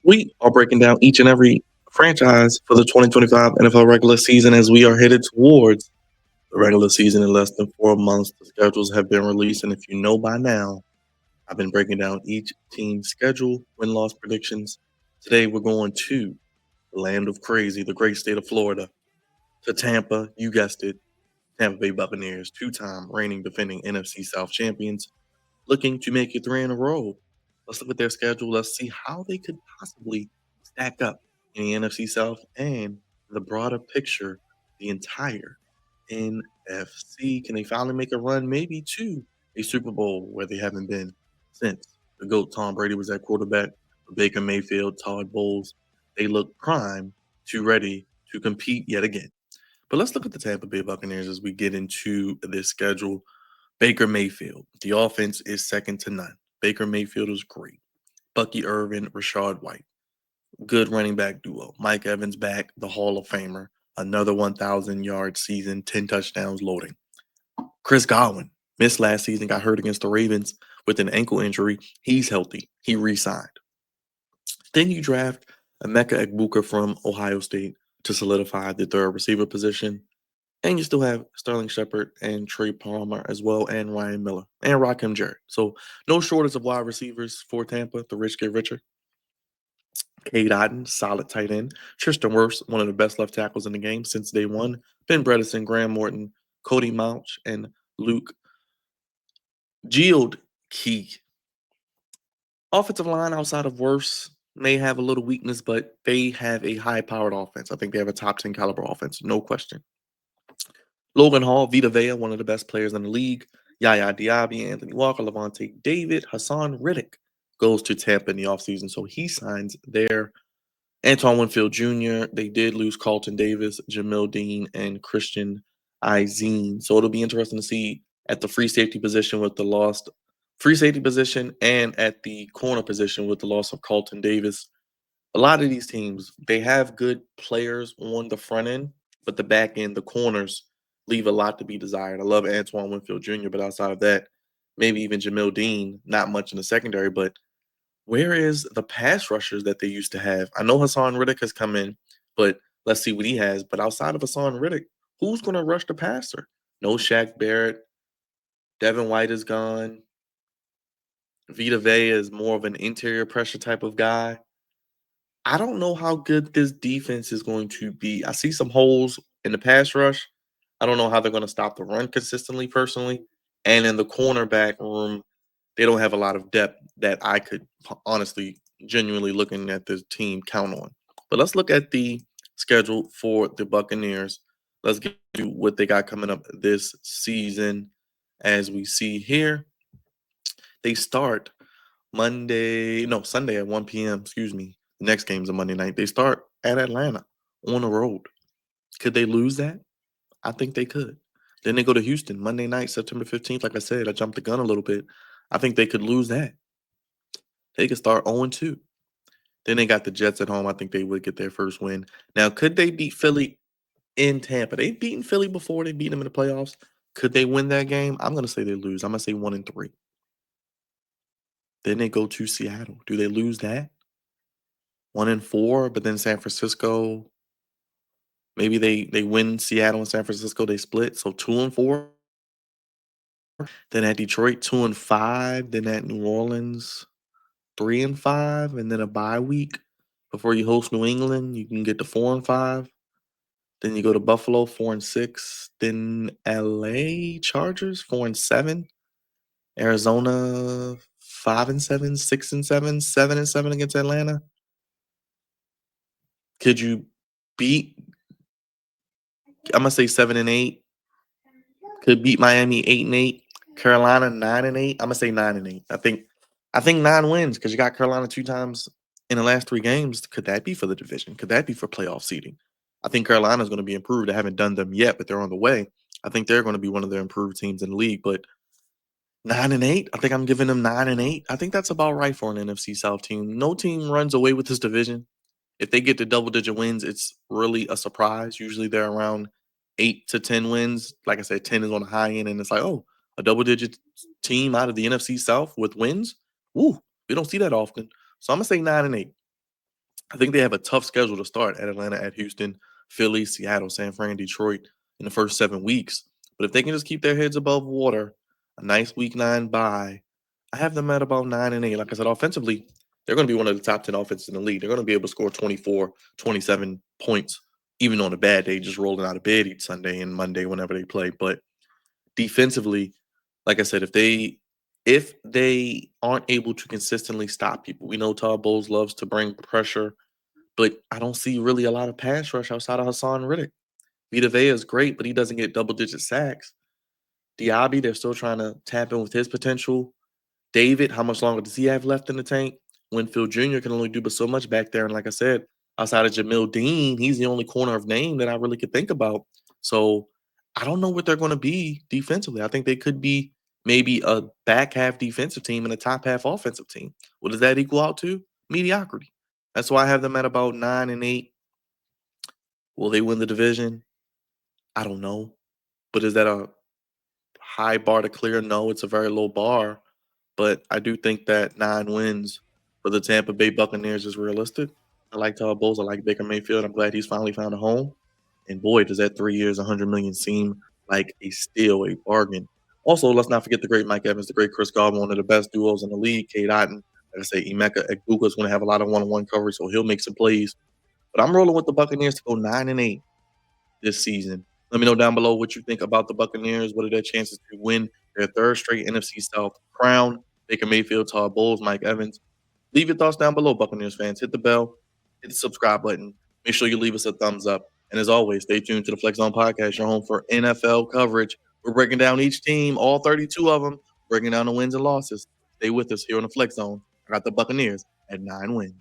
We are breaking down each and every franchise for the 2025 NFL regular season as we are headed towards the regular season in less than 4 months. The schedules have been released, and if you know by now, I've been breaking down each team's schedule, win loss predictions. Today, we're going to the land of crazy, the great state of Florida, to Tampa. You guessed it, Tampa Bay Buccaneers, two-time reigning defending NFC South champions, looking to make it three in a row. Let's look at their schedule. Let's see how they could possibly stack up in the NFC South and the broader picture, the entire NFC. Can they finally make a run, maybe to a Super Bowl where they haven't been since the GOAT Tom Brady was at quarterback, Baker Mayfield, Todd Bowles? They look prime to ready to compete yet again. But let's look at the Tampa Bay Buccaneers as we get into this schedule. Baker Mayfield. The offense is second to none. Baker Mayfield is great. Bucky Irvin, Rashad White. Good running back duo. Mike Evans back, the Hall of Famer. Another 1,000-yard season, 10 touchdowns loading. Chris Godwin missed last season, got hurt against the Ravens with an ankle injury. He's healthy. He re-signed. Then you draft Emeka Egbuka from Ohio State to solidify the third receiver position. And you still have Sterling Shepard and Trey Palmer as well, and Ryan Miller and Rakim Jarrett. So no shortage of wide receivers for Tampa. The rich get richer. Cade Otton, solid tight end. Tristan Wirfs, one of the best left tackles in the game since day one. Ben Bredesen, Graham Morton, Cody Mouch, and Luke Geald Key. Offensive line outside of Wirfs may have a little weakness, but they have a high-powered offense. I think they have a top 10 caliber offense, no question. Logan Hall, Vita Vea, one of the best players in the league. Yaya Diaby, Anthony Walker, Levante David, Hassan Riddick goes to Tampa in the offseason. So he signs there. Antoine Winfield Jr., they did lose Carlton Davis, Jamil Dean, and Christian Izine. So it'll be interesting to see at the free safety position with the lost free safety position and at the corner position with the loss of Carlton Davis. A lot of these teams, they have good players on the front end, but the back end, the corners, leave a lot to be desired. I love Antoine Winfield Jr., but outside of that, maybe even Jamil Dean, not much in the secondary. But where is the pass rushers that they used to have? I know Hassan Riddick has come in, but let's see what he has. But outside of Hassan Riddick, who's going to rush the passer? No Shaq Barrett. Devin White is gone. Vita Vea is more of an interior pressure type of guy. I don't know how good this defense is going to be. I see some holes in the pass rush. I don't know how they're going to stop the run consistently, personally. And in the cornerback room, they don't have a lot of depth that I could honestly, genuinely looking at this team count on. But let's look at the schedule for the Buccaneers. Let's get to what they got coming up this season. As we see here, they start Sunday at 1 p.m. Excuse me. The next game's a Monday night. They start at Atlanta on the road. Could they lose that? I think they could. Then they go to Houston Monday night, September 15th. Like I said, I jumped the gun a little bit. I think they could lose that. They could start 0-2. Then they got the Jets at home. I think they would get their first win. Now, could they beat Philly in Tampa? They've beaten Philly before. They beat them in the playoffs. Could they win that game? I'm going to say they lose. I'm going to say 1-3. Then they go to Seattle. Do they lose that? 1-4, but then San Francisco, maybe they win Seattle and San Francisco, they split. So 2-4. Then at Detroit, 2-5. Then at New Orleans, 3-5, and then a bye week before you host New England. You can get to 4-5. Then you go to Buffalo, 4-6. Then LA Chargers, 4-7. Arizona, 5-7, 6-7, 7-7 against Atlanta. Could you beat? I'm gonna say 7-8. Could beat Miami 8-8. Carolina 9-8. I'm gonna say 9-8. I think 9 wins because you got Carolina 2 times in the last 3 games. Could that be for the division? Could that be for playoff seeding? I think Carolina's going to be improved. I haven't done them yet, but they're on the way. I think they're going to be one of the improved teams in the league. But 9-8, I think I'm giving them 9-8. I think that's about right for an NFC South team. No team runs away with this division. If they get to double-digit wins, it's really a surprise. Usually they're around 8 to 10 wins. Like I said, 10 is on the high end, and it's like, oh, a double-digit team out of the NFC South with wins? Woo, we don't see that often. So I'm going to say 9-8. I think they have a tough schedule to start at Atlanta, at Houston, Philly, Seattle, San Fran, Detroit in the first 7 weeks. But if they can just keep their heads above water, a nice week 9 bye, I have them at about 9-8. Like I said, offensively, they're going to be one of the top 10 offenses in the league. They're going to be able to score 24, 27 points, even on a bad day, just rolling out of bed each Sunday and Monday whenever they play. But defensively, like I said, if they aren't able to consistently stop people, we know Todd Bowles loves to bring pressure, but I don't see really a lot of pass rush outside of Hassan Riddick. Vita Vea is great, but he doesn't get double-digit sacks. Diaby, they're still trying to tap in with his potential. David, how much longer does he have left in the tank? Winfield Jr. can only do but so much back there. And like I said, outside of Jamil Dean, he's the only corner of name that I really could think about. So I don't know what they're going to be defensively. I think they could be maybe a back half defensive team and a top half offensive team. What does that equal out to? Mediocrity. That's why I have them at about 9-8. Will they win the division? I don't know. But is that a high bar to clear? No, it's a very low bar. But I do think that 9 wins for the Tampa Bay Buccaneers is realistic. I like Todd Bowles. I like Baker Mayfield. I'm glad he's finally found a home. And boy, does that 3 years, 100 million seem like a steal, a bargain. Also, let's not forget the great Mike Evans, the great Chris Godwin, one of the best duos in the league. Kate Otten, like I say, Emeka Egbuka is going to have a lot of one-on-one coverage, so he'll make some plays. But I'm rolling with the Buccaneers to go 9-8 this season. Let me know down below what you think about the Buccaneers. What are their chances to win their third straight NFC South crown? Baker Mayfield, Todd Bowles, Mike Evans. Leave your thoughts down below, Buccaneers fans. Hit the bell, hit the subscribe button. Make sure you leave us a thumbs up. And as always, stay tuned to the Flex Zone Podcast, your home for NFL coverage. We're breaking down each team, all 32 of them, breaking down the wins and losses. Stay with us here on the Flex Zone. I got the Buccaneers at 9 wins.